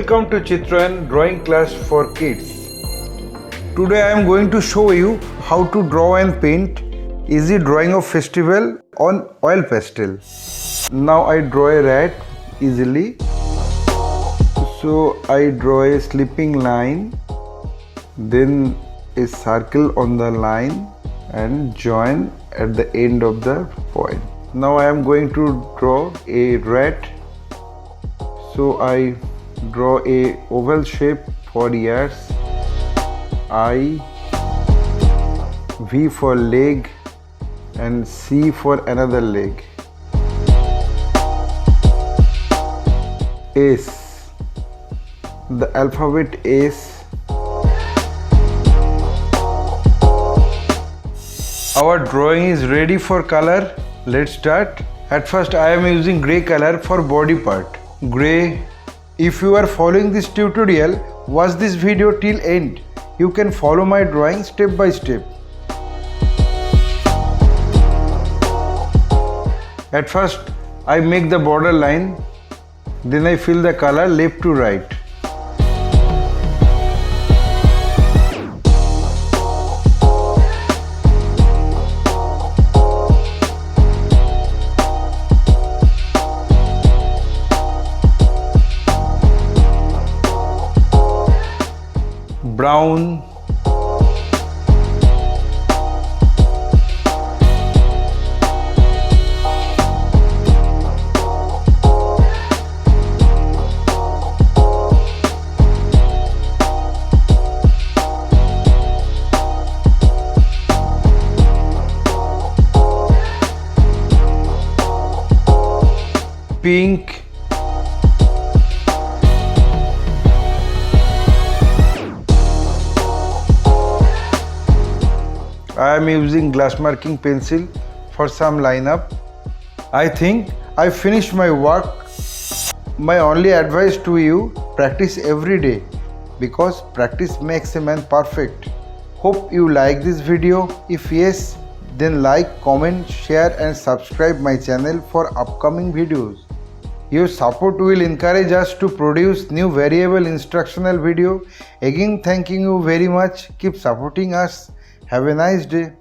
Welcome to Chitrayan drawing class for kids. Today I am going to show you how to draw and paint easy drawing of festival on oil pastel. Now I draw a rat easily. So I draw a sleeping line, then a circle on the line and join at the end of the point. Now I am going to draw a rat. So I draw a oval shape for ears, I, V for leg and C for another leg. S, the alphabet S. Our drawing is ready for color. Let's start. At first I am using grey color for body part. Grey. If you are following this tutorial, watch this video till end. You can follow my drawing step by step. At first I make the border line, then I fill the color left to right. Brown, pink, I am using glass marking pencil for some lineup. I think I finished my work. My only advice to you, practice every day because practice makes a man perfect. Hope you like this video. If yes, then like, comment, share and subscribe my channel for upcoming videos. Your support will encourage us to produce new variable instructional video. Again, thanking you very much. Keep supporting us. Have a nice day.